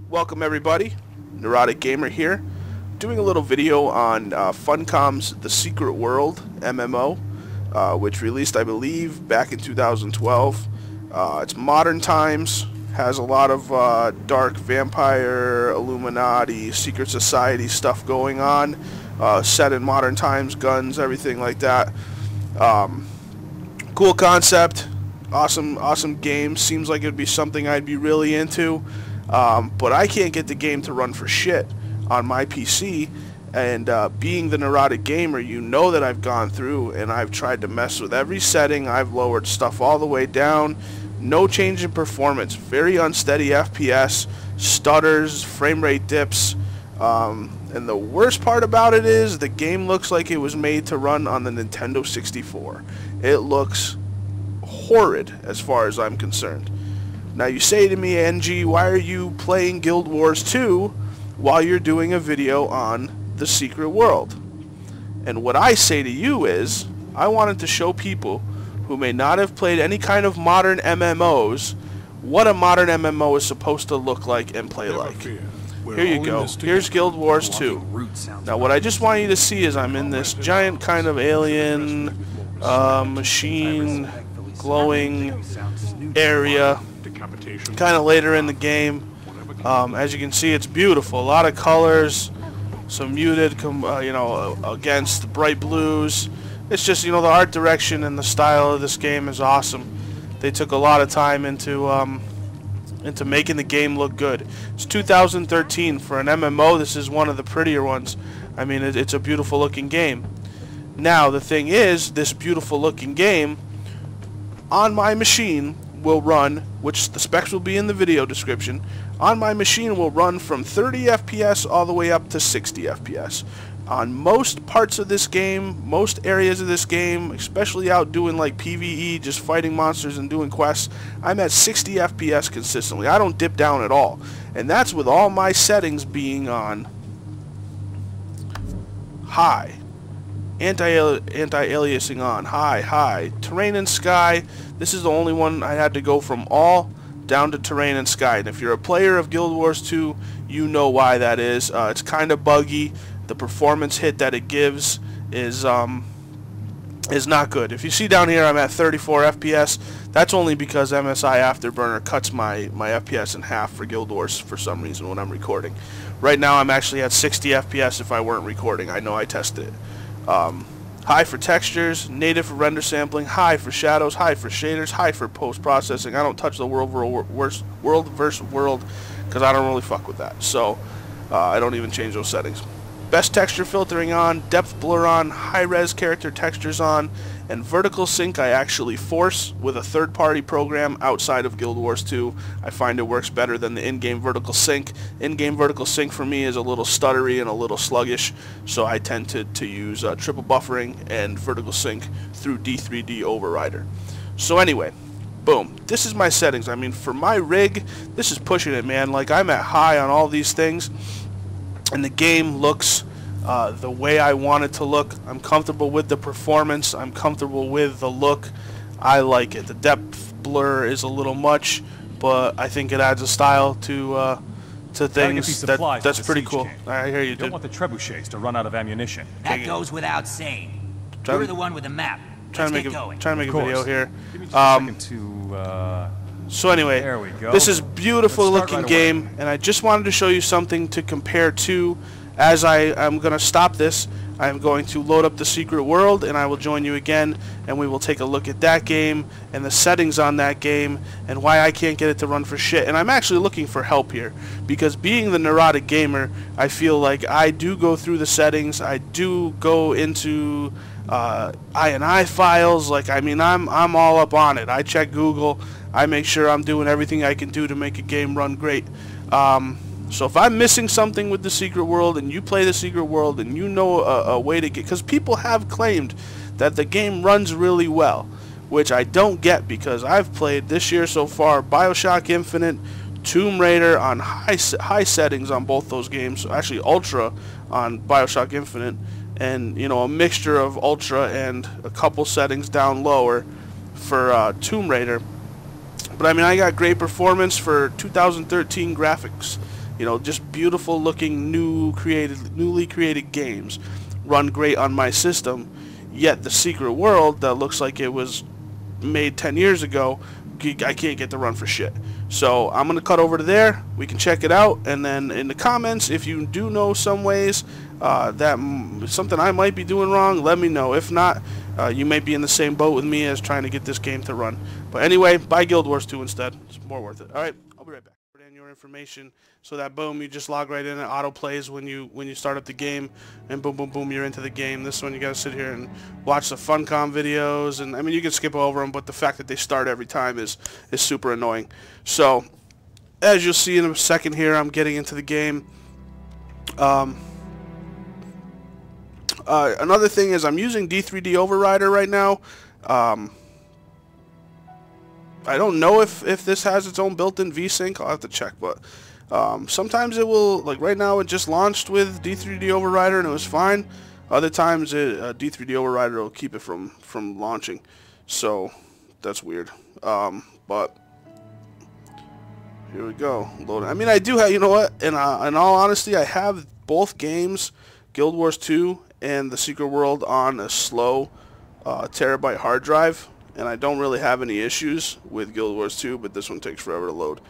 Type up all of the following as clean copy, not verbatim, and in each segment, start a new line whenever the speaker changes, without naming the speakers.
Welcome everybody, Neurotic Gamer here, doing a little video on Funcom's The Secret World MMO, which released I believe back in 2012. It's modern times, has a lot of dark vampire, Illuminati, secret society stuff going on, set in modern times, guns, everything like that. Cool concept, awesome game, seems like it would be something I'd be really into. But I can't get the game to run for shit on my PC, and being the Neurotic Gamer, you know that I've gone through and I've tried to mess with every setting. I've lowered stuff all the way down, no change in performance, very unsteady FPS, stutters, frame rate dips, and the worst part about it is the game looks like it was made to run on the Nintendo 64. It looks horrid as far as I'm concerned. Now you say to me, NG, why are you playing Guild Wars 2 while you're doing a video on The Secret World? And what I say to you is, I wanted to show people who may not have played any kind of modern MMOs what a modern MMO is supposed to look like and play like. Here you go. Here's Guild Wars 2. Now what I just want you to see is I'm in this giant kind of alien machine glowing area. Kind of later in the game. As you can see, it's beautiful. A lot of colors, some muted, against bright blues. It's just, the art direction and the style of this game is awesome. They took a lot of time into making the game look good. It's 2013 for an MMO. This is one of the prettier ones. I mean, it's a beautiful looking game. Now, the thing is, this beautiful looking game on my machine will run, which the specs will be in the video description, on my machine will run from 30 FPS all the way up to 60 FPS. On most parts of this game, most areas of this game, especially out doing like PvE, just fighting monsters and doing quests, I'm at 60 FPS consistently. I don't dip down at all. And that's with all my settings being on high. Anti-aliasing on high, terrain and sky. This is the only one I had to go from all down to terrain and sky. And if you're a player of Guild Wars 2, you know why that is. It's kind of buggy. The performance hit that it gives is not good. If you see down here, I'm at 34 FPS. That's only because MSI Afterburner cuts my FPS in half for Guild Wars for some reason when I'm recording. Right now, I'm actually at 60 FPS if I weren't recording. I know I tested it. High for textures, native for render sampling, high for shadows, high for shaders, high for post-processing. I don't touch the world versus world because I don't really fuck with that. So I don't even change those settings. Best texture filtering on, depth blur on, high-res character textures on, and vertical sync I actually force with a third-party program outside of Guild Wars 2. I find it works better than the in-game vertical sync. In-game vertical sync for me is a little stuttery and a little sluggish, so I tend to use triple buffering and vertical sync through D3D Overrider. So anyway, boom. This is my settings. I mean, for my rig, this is pushing it, man. Like, I'm at high on all these things, and the game looks the way I want it to look. I'm comfortable with the performance. I'm comfortable with the look. I like it. The depth blur is a little much, but I think it adds a style to things. That's pretty cool. I hear you, dude.
Don't want the trebuchets to run out of ammunition.
That goes without saying. You're the one with the map.
Trying to make a video here.
Give me just a second to,
so anyway,
there we go.
This is beautiful looking game, and I just wanted to show you something to compare to. As I'm going to stop this, I'm going to load up The Secret World, and I will join you again, and we will take a look at that game and the settings on that game and why I can't get it to run for shit. And I'm actually looking for help here, because being the Neurotic Gamer, I feel like I do go through the settings. I do go into INI files. Like, I mean, I'm all up on it. I check Google. I make sure I'm doing everything I can do to make a game run great. So if I'm missing something with The Secret World and you play The Secret World and you know a way to get... Because people have claimed that the game runs really well. which I don't get because I've played this year so far BioShock Infinite, Tomb Raider on high settings on both those games, actually ultra on BioShock Infinite, and you know, a mixture of ultra and a couple settings down lower for Tomb Raider. But I mean, I got great performance for 2013 graphics. You know, just beautiful looking newly created games run great on my system. Yet the Secret World that looks like it was made 10 years ago, I can't get to run for shit. So I'm going to cut over to there. We can check it out. And then in the comments, if you do know some ways that something I might be doing wrong, let me know. If not, you may be in the same boat with me as trying to get this game to run. But anyway, buy Guild Wars 2 instead. It's more worth it. All right, I'll be right back. Put in your information so that boom, you just log right in. It auto plays when you start up the game, and boom, boom, boom, you're into the game. This one you got to sit here and watch the Funcom videos, and I mean you can skip over them, but the fact that they start every time is super annoying. So as you'll see in a second here, I'm getting into the game. Another thing is I'm using D3D Overrider right now. I don't know if this has its own built-in VSync. I'll have to check, but sometimes it will. Like right now, it just launched with D3D Overrider and it was fine. Other times, D3D Overrider will keep it from launching. So that's weird. But here we go. Loading. I mean, I do have. You know what? In all honesty, I have both games, Guild Wars 2 and the Secret World, on a slow terabyte hard drive. And I don't really have any issues with Guild Wars 2, but this one takes forever to load.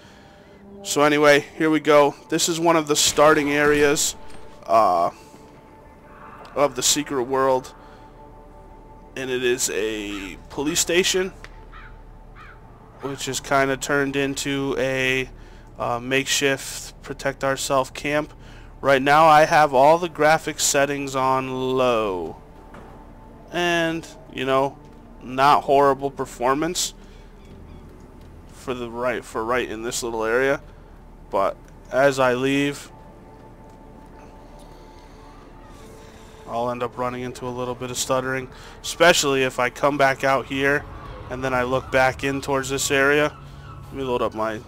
So anyway, here we go. This is one of the starting areas of the Secret World. And it is a police station, which is kind of turned into a makeshift protect ourselves camp. Right now I have all the graphics settings on low. And, you know, not horrible performance for right in this little area, but as I leave, I'll end up running into a little bit of stuttering, especially if I come back out here and then I look back in towards this area. Let me load up my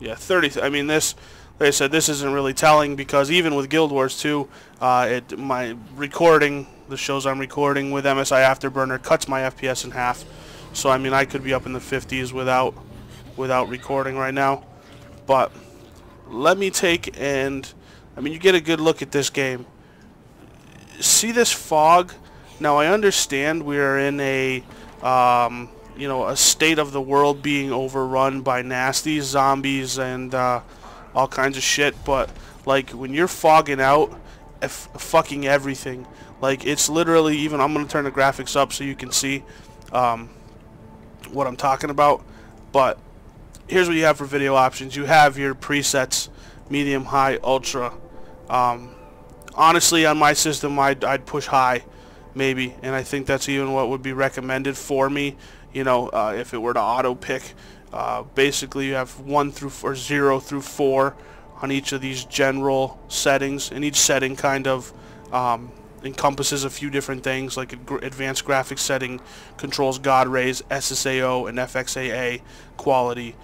30. I mean, this, like I said, this isn't really telling because even with Guild Wars 2, my recording, the shows I'm recording with MSI Afterburner, cuts my FPS in half. So I mean, I could be up in the 50s without recording right now. But let me you get a good look at this game. See this fog? Now I understand we are in a you know, a state of the world being overrun by nasties, zombies, and all kinds of shit. But like when you're fogging out fucking everything, like it's literally, even I'm gonna turn the graphics up so you can see what I'm talking about. But here's what you have for video options. You have your presets, medium, high, ultra. Honestly, on my system, I'd push high, maybe, and I think that's even what would be recommended for me. You know, if it were to auto pick, basically you have 0 through 4 on each of these general settings, and each setting kind of encompasses a few different things. Like advanced graphics setting controls God rays, SSAO, and FXAA quality,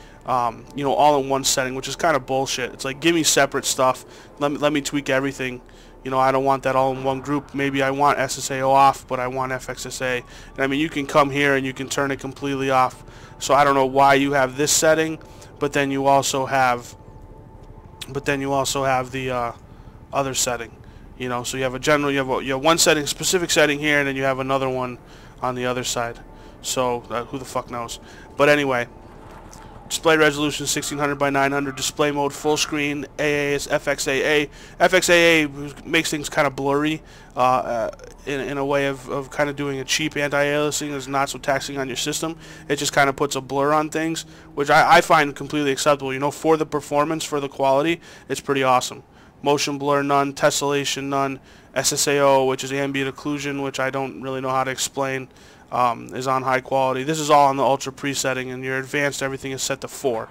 you know, all in one setting, which is kind of bullshit. It's like, give me separate stuff. Let me tweak everything. You know, I don't want that all in one group. Maybe I want SSAO off, but I want FXSA. And I mean, you can come here and you can turn it completely off. So I don't know why you have this setting, but then you also have the other setting. You know, so you have a general, you have one setting, specific setting here, and then you have another one on the other side. So who the fuck knows? But anyway, display resolution 1600 by 900, display mode full screen, AA is FXAA. FXAA makes things kind of blurry in a way of kind of doing a cheap anti-aliasing. It's not so taxing on your system. It just kind of puts a blur on things, which I find completely acceptable. You know, for the performance, for the quality, it's pretty awesome. Motion blur none, tessellation none, SSAO, which is ambient occlusion, which I don't really know how to explain, is on high quality. This is all on the ultra presetting, and your advanced everything is set to 4.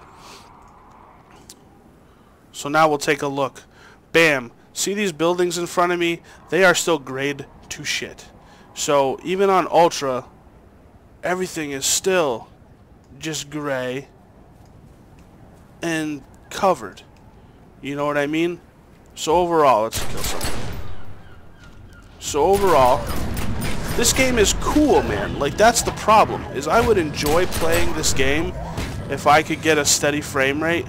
So now we'll take a look. Bam! See these buildings in front of me? They are still grade to shit. So even on ultra, everything is still just gray and covered. You know what I mean? So overall, let's kill something. So overall, this game is cool, man. Like, that's the problem, is I would enjoy playing this game if I could get a steady frame rate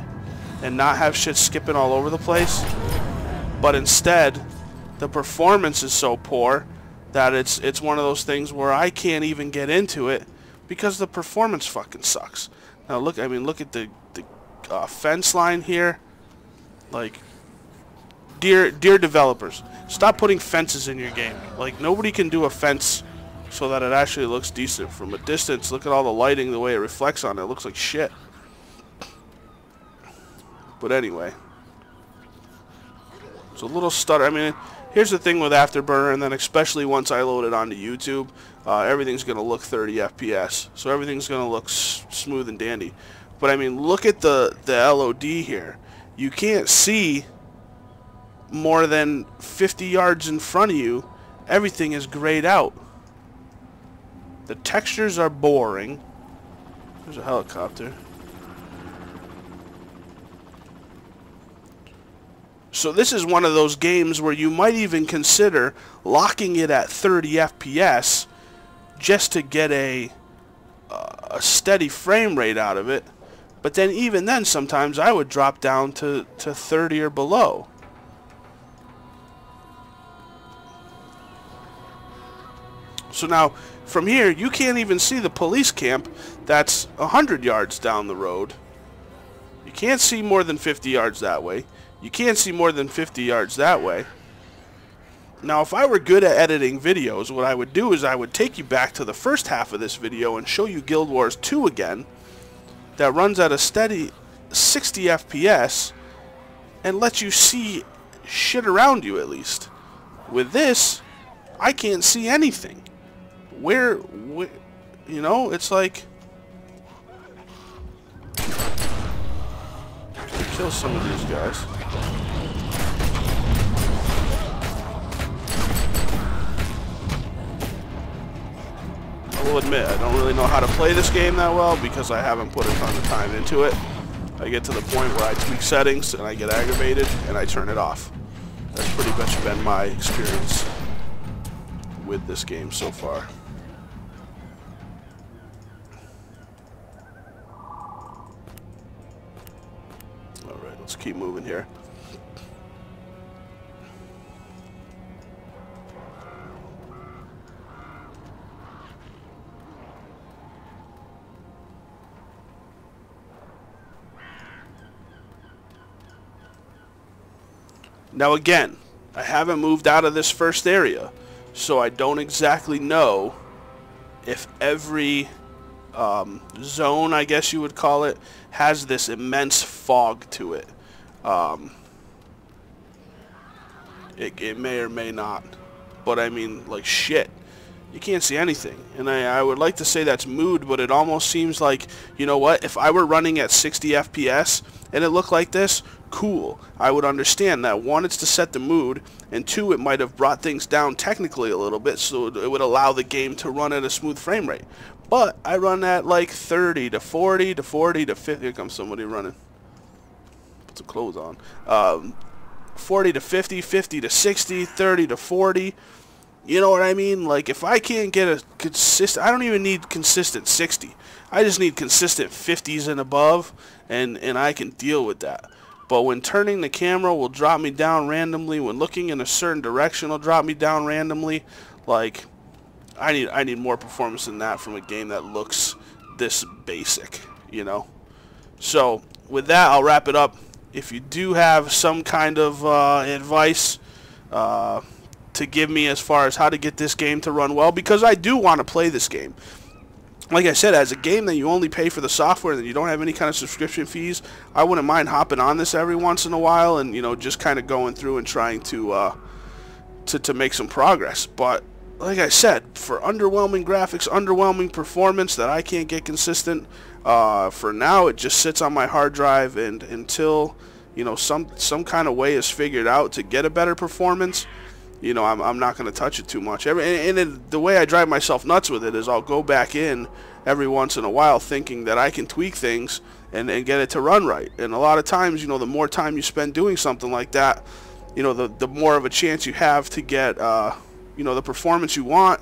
and not have shit skipping all over the place. But instead, the performance is so poor that it's one of those things where I can't even get into it because the performance fucking sucks. Now look, I mean, look at the fence line here. Like, dear developers, stop putting fences in your game. Like, nobody can do a fence so that it actually looks decent. From a distance, look at all the lighting, the way it reflects on it. It looks like shit. But anyway, it's a little stutter. I mean, here's the thing with Afterburner, and then especially once I load it onto YouTube, everything's going to look 30 FPS. So everything's going to look smooth and dandy. But I mean, look at the LOD here. You can't see more than 50 yards in front of you. Everything is grayed out. The textures are boring. There's a helicopter. So this is one of those games where you might even consider locking it at 30 FPS just to get a steady frame rate out of it. But then even then, sometimes I would drop down to 30 or below. So now, from here, you can't even see the police camp that's 100 yards down the road. You can't see more than 50 yards that way. You can't see more than 50 yards that way. Now, if I were good at editing videos, what I would do is I would take you back to the first half of this video and show you Guild Wars 2 again, that runs at a steady 60 FPS, and let you see shit around you at least. With this, I can't see anything. Where you know, it's like, kill some of these guys. I will admit, I don't really know how to play this game that well because I haven't put a ton of time into it. I get to the point where I tweak settings and I get aggravated and I turn it off. That's pretty much been my experience with this game so far. Alright, let's keep moving here. Now again, I haven't moved out of this first area, so I don't exactly know if every zone, I guess you would call it, has this immense fog to it. It may or may not, but I mean, like, shit. You can't see anything, and I would like to say that's mood, but it almost seems like, you know what, if I were running at 60 FPS and it looked like this, cool. I would understand that. One, it's to set the mood, and two, it might have brought things down technically a little bit, so it would allow the game to run at a smooth frame rate. But I run at like 30 to 40 to 40 to 50. Here comes somebody running. Put some clothes on. 40 to 50, 50 to 60, 30 to 40. You know what I mean? Like, if I can't get a consistent, I don't even need consistent 60. I just need consistent 50s and above, and I can deal with that. But when turning the camera will drop me down randomly, when looking in a certain direction will drop me down randomly, like, I need more performance than that from a game that looks this basic, you know? So, with that, I'll wrap it up. If you do have some kind of advice to give me as far as how to get this game to run well, because I do want to play this game. Like I said, as a game that you only pay for the software and you don't have any kind of subscription fees, I wouldn't mind hopping on this every once in a while and, you know, just kind of going through and trying to make some progress. But like I said, for underwhelming graphics, underwhelming performance that I can't get consistent, for now it just sits on my hard drive, and until, you know, some kind of way is figured out to get a better performance, you know, I'm not going to touch it too much. The way I drive myself nuts with it is I'll go back in every once in a while thinking that I can tweak things and get it to run right. And a lot of times, you know, the more time you spend doing something like that, you know, the more of a chance you have to get, you know, the performance you want.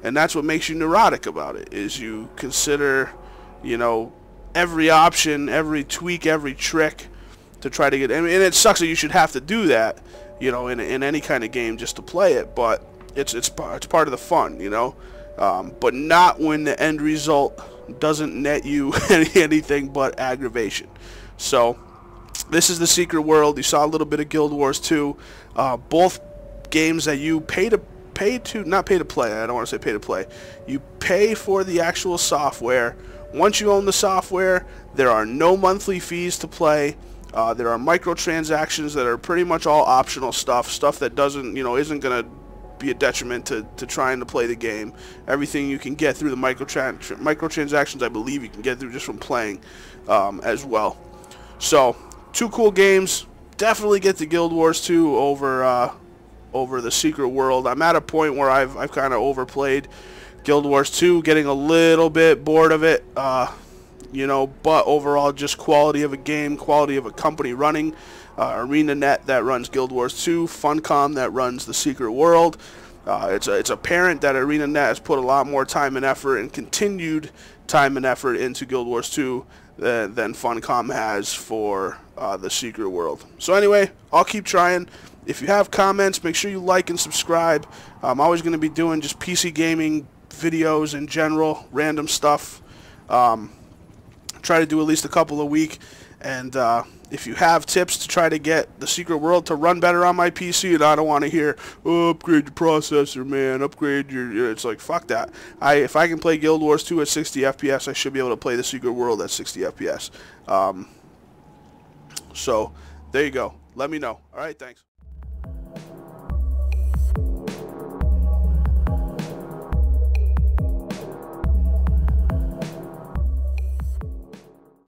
And that's what makes you neurotic about it, is you consider, you know, every option, every tweak, every trick to try to get. And it sucks that you should have to do that, you know, in any kind of game just to play it. But it's part of the fun, you know. But not when the end result doesn't net you anything but aggravation. So this is the Secret World. You saw a little bit of Guild Wars 2. Both games that you not pay to play. I don't want to say pay to play. You pay for the actual software. Once you own the software, there are no monthly fees to play. There are microtransactions that are pretty much all optional stuff that doesn't, you know, isn't going to be a detriment to trying to play the game. Everything you can get through the microtransactions, I believe you can get through just from playing as well. So, 2 cool games. Definitely get the Guild Wars 2 over the Secret World. I'm at a point where I've kind of overplayed Guild Wars 2, getting a little bit bored of it, you know, but overall just quality of a game, quality of a company running. ArenaNet that runs Guild Wars 2, Funcom that runs the Secret World. It's apparent that ArenaNet has put a lot more time and effort and continued time and effort into Guild Wars 2 than Funcom has for the Secret World. So anyway, I'll keep trying. If you have comments, make sure you like and subscribe. I'm always going to be doing just PC gaming videos in general, random stuff. Try to do at least a couple a week. And if you have tips to try to get the Secret World to run better on my PC, and I don't want to hear, oh, upgrade your processor, man, upgrade your... It's like, fuck that. If I can play Guild Wars 2 at 60 FPS, I should be able to play the Secret World at 60 FPS. So, there you go. Let me know. All right, thanks.